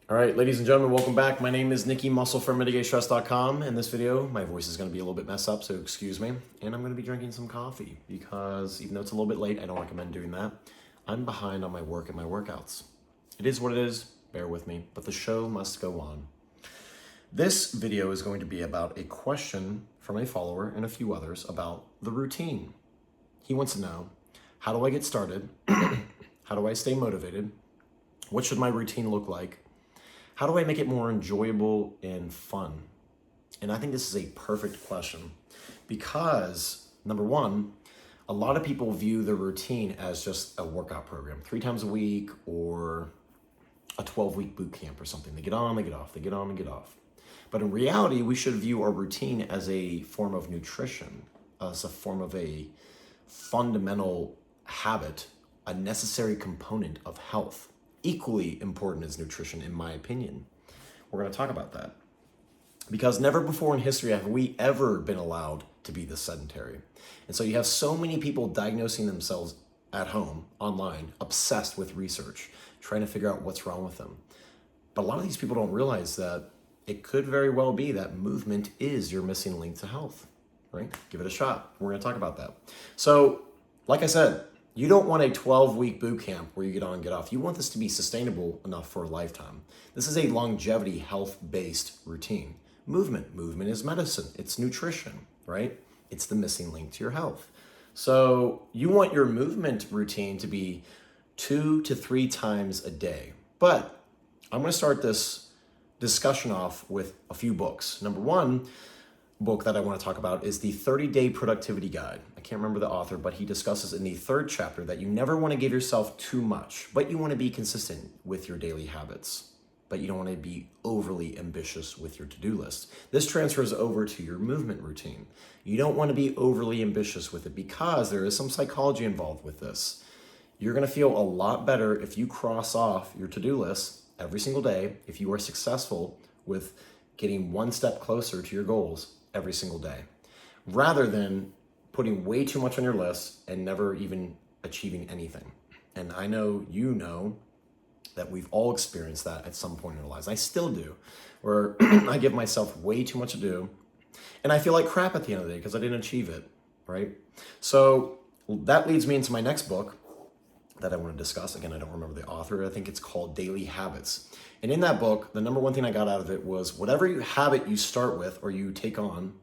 All right, ladies and gentlemen, welcome back. My name is Nikki Muscle from MitigateStress.com. In this video, my voice is going to be a little bit messed up, so excuse me. And I'm going to be drinking some coffee because even though it's a little bit late, I don't recommend doing that. I'm behind on my work and my workouts. It is what it is, bear with me, but the show must go on. This video is going to be about a question from a follower and a few others about the routine. He wants to know, how do I get started? How do I stay motivated? What should my routine look like? How do I make it more enjoyable and fun? And I think this is a perfect question because, number one, a lot of people view the routine as just a workout program, 3 times a week or a 12-week boot camp or something. They get on, they get off, they get on, they get off. But in reality, we should view our routine as a form of nutrition, as a form of a fundamental habit, a necessary component of health. Equally important as nutrition, in my opinion. We're going to talk about that. Because never before in history have we ever been allowed to be this sedentary. And so you have so many people diagnosing themselves at home, online, obsessed with research, trying to figure out what's wrong with them. But a lot of these people don't realize that it could very well be that movement is your missing link to health, right? Give it a shot. We're going to talk about that. So, like I said, you don't want a 12-week boot camp where you get on and get off. You want this to be sustainable enough for a lifetime. This is a longevity, health-based routine. Movement is medicine. It's nutrition, right? It's the missing link to your health. So you want your movement routine to be 2 to 3 times a day. But I'm going to start this discussion off with a few books. Number one book that I want to talk about is the 30-Day Productivity Guide. I can't remember the author, but he discusses in the 3rd chapter that you never want to give yourself too much, but you want to be consistent with your daily habits, but you don't want to be overly ambitious with your to-do list. This transfers over to your movement routine. You don't want to be overly ambitious with it because there is some psychology involved with this. You're going to feel a lot better if you cross off your to-do list every single day, if you are successful with getting one step closer to your goals every single day, rather than putting way too much on your list and never even achieving anything. And I know you know that we've all experienced that at some point in our lives. I still do, where I give myself way too much to do, and I feel like crap at the end of the day because I didn't achieve it, right? So that leads me into my next book that I want to discuss. Again, I don't remember the author. I think it's called Daily Habits. And in that book, the number one thing I got out of it was whatever habit you start with or you take on,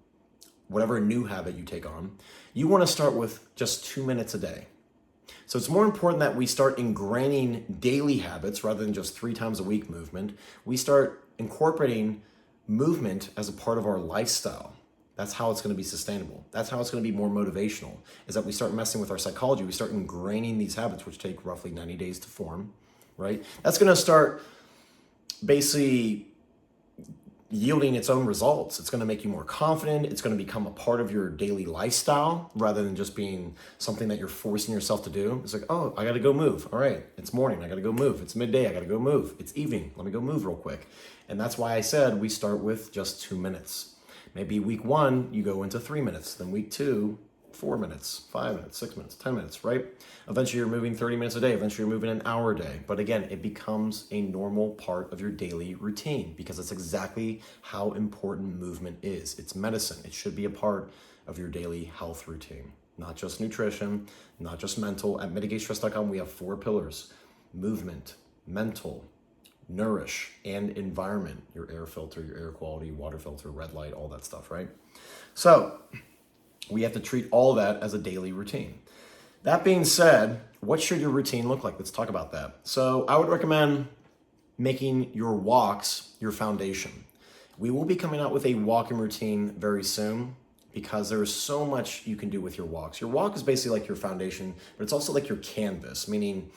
whatever new habit you take on, you want to start with just 2 minutes a day. So it's more important that we start ingraining daily habits rather than just 3 times a week movement. We start incorporating movement as a part of our lifestyle. That's how it's going to be sustainable. That's how it's going to be more motivational, is that we start messing with our psychology. We start ingraining these habits, which take roughly 90 days to form, right? That's going to start basically yielding its own results. It's going to make you more confident. It's going to become a part of your daily lifestyle rather than just being something that you're forcing yourself to do. It's like, oh, I got to go move. All right, it's morning. I got to go move. It's midday. I got to go move. It's evening. Let me go move real quick. And that's why I said we start with just 2 minutes. Maybe week 1, you go into 3 minutes. Then week 2, 4 minutes, 5 minutes, 6 minutes, 10 minutes, right? Eventually you're moving 30 minutes a day. Eventually you're moving an hour a day. But again, it becomes a normal part of your daily routine because it's exactly how important movement is. It's medicine. It should be a part of your daily health routine, not just nutrition, not just mental. At MitigateStress.com, we have 4 pillars: movement, mental, nourish, and environment. Your air filter, your air quality, water filter, red light, all that stuff, right? So we have to treat all that as a daily routine. That being said, what should your routine look like? Let's talk about that. So I would recommend making your walks your foundation. We will be coming out with a walking routine very soon because there is so much you can do with your walks. Your walk is basically like your foundation, but it's also like your canvas, meaning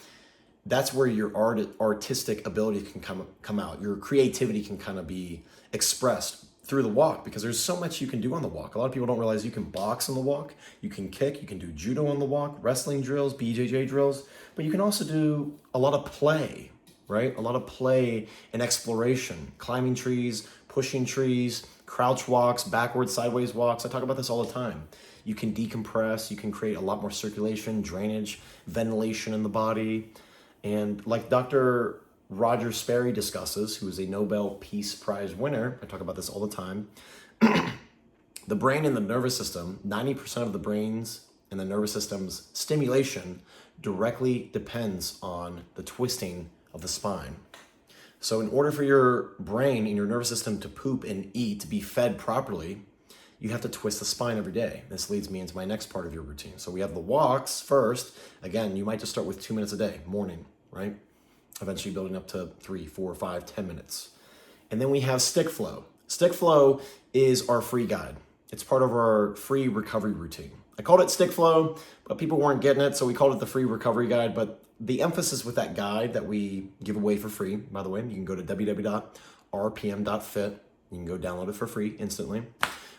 that's where your artistic ability can come out. Your creativity can kind of be expressed through the walk because there's so much you can do on the walk. A lot of people don't realize you can box on the walk, you can kick, you can do judo on the walk, wrestling drills, BJJ drills, but you can also do a lot of play, right? A lot of play and exploration, climbing trees, pushing trees, crouch walks, backwards, sideways walks. I talk about this all the time. You can decompress, you can create a lot more circulation, drainage, ventilation in the body. And like Dr. Roger Sperry discusses, who is a Nobel Peace Prize winner, I talk about this all the time, the brain and the nervous system, 90% of the brain's and the nervous system's stimulation directly depends on the twisting of the spine. So in order for your brain and your nervous system to poop and eat, to be fed properly, you have to twist the spine every day. This leads me into my next part of your routine. So we have the walks first. Again, you might just start with 2 minutes a day, morning, right? Eventually building up to 3, 4, 5, 10 minutes. And then we have stick flow. Stick flow is our free guide. It's part of our free recovery routine. I called it stick flow, but people weren't getting it, so we called it the free recovery guide. But the emphasis with that guide that we give away for free, by the way, you can go to www.rpm.fit. You can go download it for free instantly.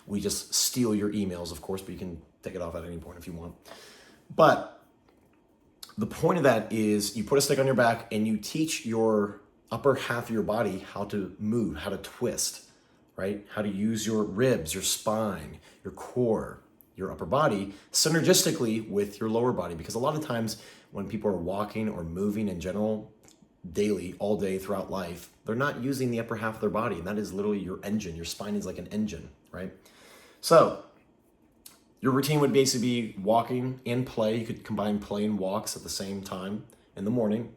We just steal your emails, of course, but you can take it off at any point if you want. But the point of that is you put a stick on your back and you teach your upper half of your body how to move, how to twist, right? How to use your ribs, your spine, your core, your upper body synergistically with your lower body. Because a lot of times when people are walking or moving in general, daily, all day throughout life, they're not using the upper half of their body. And that is literally your engine. Your spine is like an engine, right? So your routine would basically be walking and play. You could combine play and walks at the same time in the morning.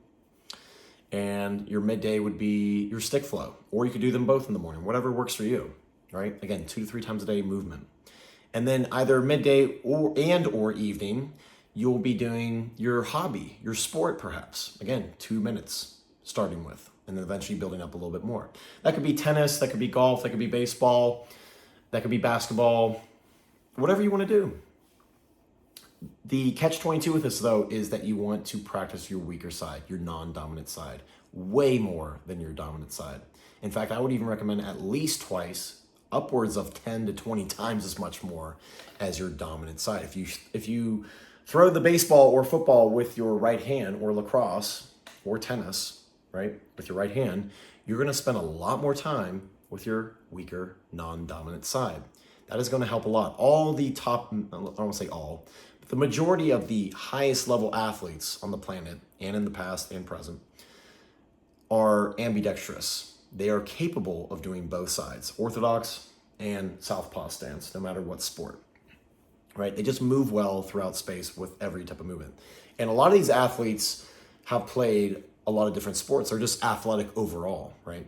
And your midday would be your stick flow, or you could do them both in the morning, whatever works for you, right? Again, 2 to 3 times a day movement. And then either midday or evening, you'll be doing your hobby, your sport perhaps. Again, 2 minutes starting with, and then eventually building up a little bit more. That could be tennis, that could be golf, that could be baseball, that could be basketball, whatever you want to do. The catch-22 with this, though, is that you want to practice your weaker side, your non-dominant side, way more than your dominant side. In fact, I would even recommend at least twice, upwards of 10 to 20 times as much more as your dominant side. If you throw the baseball or football with your right hand, or lacrosse or tennis, right, with your right hand, you're going to spend a lot more time with your weaker non-dominant side. That is going to help a lot. All the top, I don't want to say all, but the majority of the highest level athletes on the planet, and in the past and present, are ambidextrous. They are capable of doing both sides, orthodox and southpaw stance, no matter what sport, right? They just move well throughout space with every type of movement. And a lot of these athletes have played a lot of different sports. They're just athletic overall, right?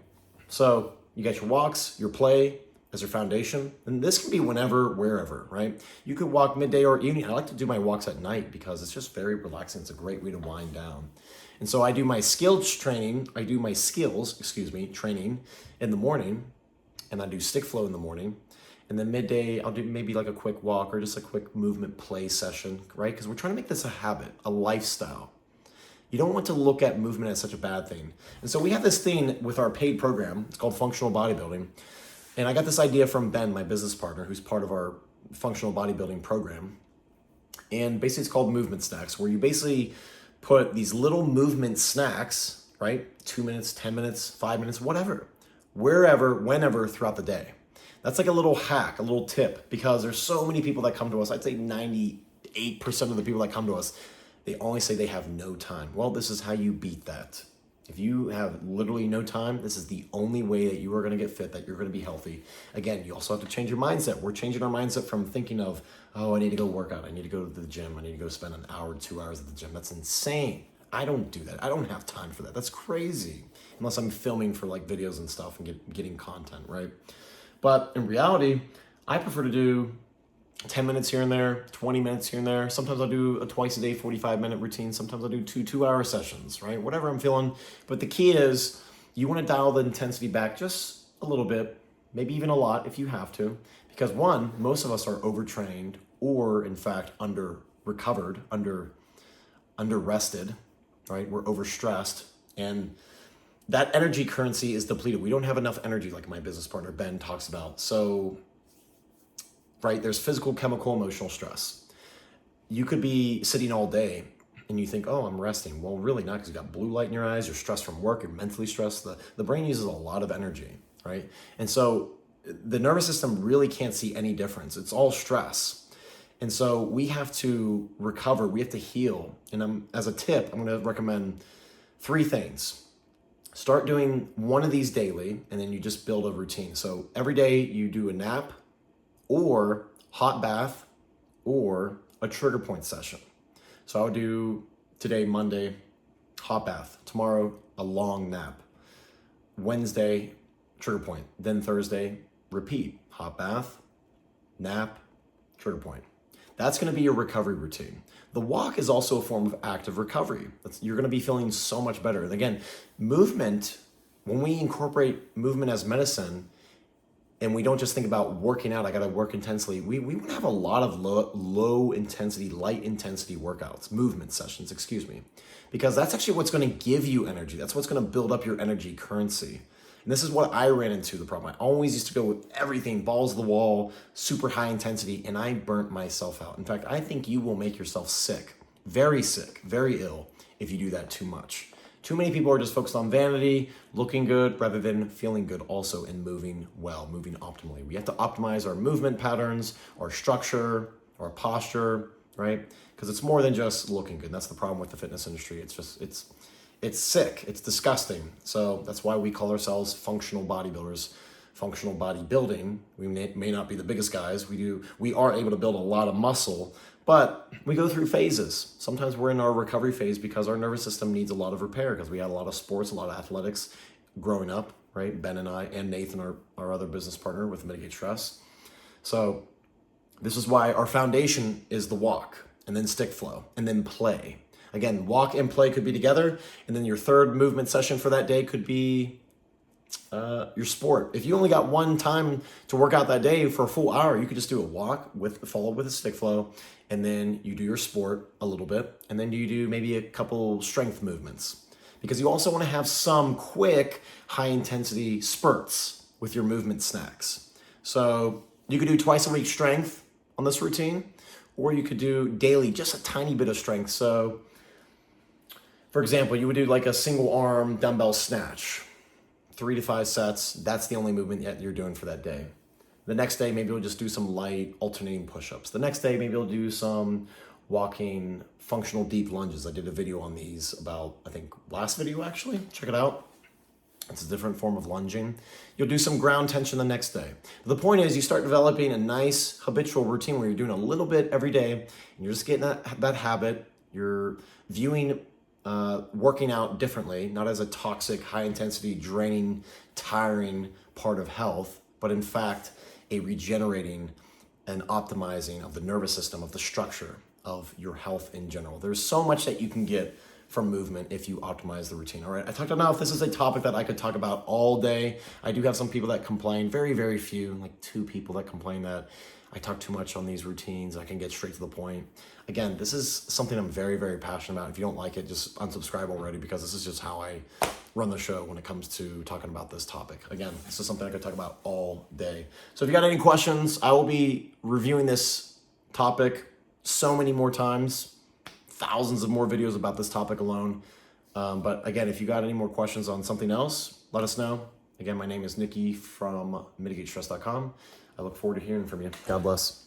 So you got your walks, your play as your foundation, and this can be whenever, wherever, right? You could walk midday or evening. I like to do my walks at night because it's just very relaxing. It's a great way to wind down. And so I do my skills training training in the morning, and I do stick flow in the morning. And then midday, I'll do maybe like a quick walk or just a quick movement play session, right? Because we're trying to make this a habit, a lifestyle. You don't want to look at movement as such a bad thing. And so we have this thing with our paid program. It's called Functional Bodybuilding. And I got this idea from Ben, my business partner, who's part of our Functional Bodybuilding program. And basically it's called Movement Snacks, where you basically put these little movement snacks, right? 2 minutes, 10 minutes, 5 minutes, whatever, wherever, whenever throughout the day. That's like a little hack, a little tip, because there's so many people that come to us. I'd say 98% of the people that come to us, they only say they have no time. Well, this is how you beat that. If you have literally no time, this is the only way that you are going to get fit, that you're going to be healthy. Again, you also have to change your mindset. We're changing our mindset from thinking of, oh, I need to go work out. I need to go to the gym. I need to go spend an hour, 2 hours at the gym. That's insane. I don't do that. I don't have time for that. That's crazy. Unless I'm filming for like videos and stuff and getting content, right? But in reality, I prefer to do 10 minutes here and there, 20 minutes here and there. Sometimes I'll do a twice a day, 45-minute routine. Sometimes I'll do 2 hour sessions, right? Whatever I'm feeling. But the key is you want to dial the intensity back just a little bit, maybe even a lot if you have to. Because one, most of us are overtrained or in fact under-recovered, under-rested, right? We're overstressed, and that energy currency is depleted. We don't have enough energy, like my business partner Ben talks about. So, right, there's physical, chemical, emotional stress. You could be sitting all day and you think, oh, I'm resting. Well, really not, because you got blue light in your eyes, you're stressed from work, you're mentally stressed. The brain uses a lot of energy, right? And so the nervous system really can't see any difference. It's all stress. And so we have to recover, we have to heal. And as a tip, I'm going to recommend 3 things. start doing one of these daily, and then you just build a routine. So every day you do a nap or hot bath or a trigger point session. So I would do today, Monday, hot bath. Tomorrow, a long nap. Wednesday, trigger point. Then Thursday, repeat. Hot bath, nap, trigger point. That's going to be your recovery routine. The walk is also a form of active recovery. You're going to be feeling so much better. And again, movement, when we incorporate movement as medicine, and we don't just think about working out, I got to work intensely. We want to have a lot of low intensity, light intensity workouts, movement sessions, because that's actually what's going to give you energy. That's what's going to build up your energy currency. And this is what I ran into the problem. I always used to go with everything, balls to the wall, super high intensity, and I burnt myself out. In fact, I think you will make yourself sick, very ill, if you do that too much. Too many people are just focused on vanity, looking good, rather than feeling good also and moving well, moving optimally. We have to optimize our movement patterns, our structure, our posture, right? Because it's more than just looking good. That's the problem with the fitness industry. It's sick, it's disgusting. So that's why we call ourselves functional bodybuilders. Functional bodybuilding, we may not be the biggest guys. We are able to build a lot of muscle, but we go through phases. Sometimes we're in our recovery phase because our nervous system needs a lot of repair because we had a lot of sports, a lot of athletics growing up, right? Ben and I, and Nathan, our other business partner with Mitigate Stress. So this is why our foundation is the walk, and then stick flow, and then play. Again, walk and play could be together, and then your third movement session for that day could be your sport. If you only got one time to work out that day for a full hour, you could just do a walk followed with a stick flow, and then you do your sport a little bit, and then you do maybe a couple strength movements, because you also want to have some quick high intensity spurts with your movement snacks. So you could do twice a week strength on this routine, or you could do daily just a tiny bit of strength. So for example, you would do like a single arm dumbbell snatch, 3 to 5 sets. That's the only movement that you're doing for that day. The next day, maybe you'll just do some light alternating push-ups. The next day, maybe you'll do some walking functional deep lunges. I did a video on these about, I think, last video actually. Check it out. It's a different form of lunging. You'll do some ground tension the next day. The point is you start developing a nice habitual routine where you're doing a little bit every day, and you're just getting that habit. You're viewing working out differently, not as a toxic, high intensity, draining, tiring part of health, but in fact, a regenerating and optimizing of the nervous system, of the structure of your health in general. There's so much that you can get from movement if you optimize the routine. All right, I talked about, if this is a topic that I could talk about all day. I do have some people that complain, very few, like 2 people that complain that I talk too much on these routines. I can get straight to the point. Again, this is something I'm very passionate about. If you don't like it, just unsubscribe already, because this is just how I run the show when it comes to talking about this topic. Again, this is something I could talk about all day. So if you got any questions, I will be reviewing this topic so many more times, thousands of more videos about this topic alone. But again, if you got any more questions on something else, let us know. Again, my name is Nikki from MitigateStress.com. I look forward to hearing from you. God bless.